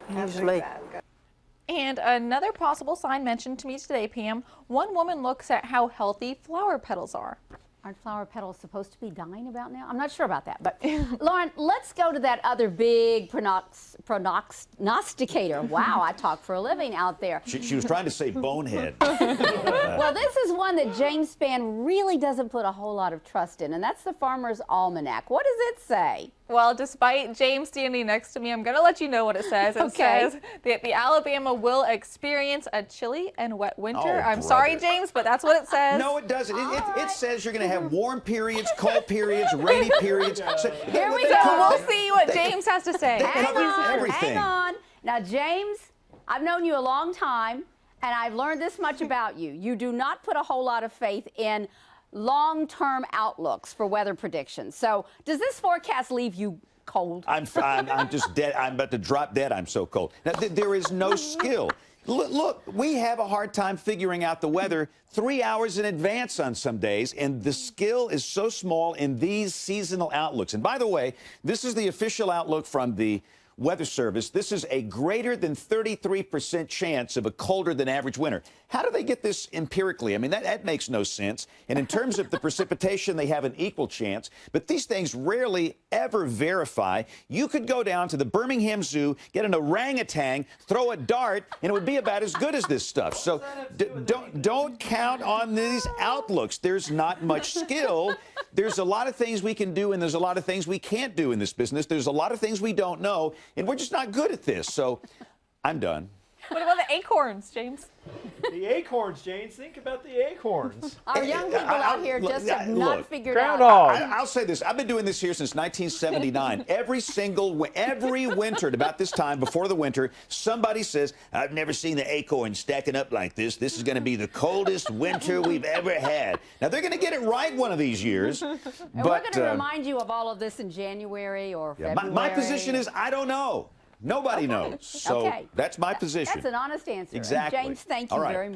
usually. And another possible sign mentioned to me today, Pam, one woman looks at how healthy flower petals are. Aren't flower petals supposed to be dying about now? I'm not sure about that. But Lauren, let's go to that other big prognosticator. Wow, I talk for a living out there. She was trying to say bonehead. Well, this is one that James Spann really doesn't put a whole lot of trust in, and that's the Farmer's Almanac. What does it say? Well, despite James standing next to me, I'm going to let you know what it says. It says that the Alabama will experience a chilly and wet winter. I'm sorry, James, but that's what it says. No, it doesn't. It says you're going to have warm periods, cold periods, rainy periods. So, Here we So go. we'll see what James has to say. Everything. Hang on. Now, James, I've known you a long time, and I've learned this much about you. You do not put a whole lot of faith in long-term outlooks for weather predictions. So does this forecast leave you cold? I'm just dead. I'm about to drop dead. I'm so cold. Now, there is no skill. Look, we have a hard time figuring out the weather 3 hours in advance on some days, and the skill is so small in these seasonal outlooks. And by the way, this is the official outlook from the Weather Service. This is a greater than 33% chance of a colder than average winter. How do they get this empirically? I mean, that makes no sense. And in terms of the precipitation, they have an equal chance. But these things rarely ever verify. You could go down to the Birmingham Zoo, get an orangutan, throw a dart, and it would be about as good as this stuff. So don't count on these outlooks. There's not much skill. There's a lot of things we can do, and there's a lot of things we can't do in this business. There's a lot of things we don't know. And we're just not good at this, so I'm done. What about the acorns, James? The acorns, James. Think about the acorns. Our young people out here just have not figured out. I'll say this. I've been doing this here since 1979. Every winter at about this time, before the winter, somebody says, I've never seen the acorns stacking up like this. This is going to be the coldest winter we've ever had. Now, they're going to get it right one of these years. And we're going to remind you of all of this in January or February. My position is I don't know. Nobody knows. So that's my position. That's an honest answer. Exactly. And James, thank you very much.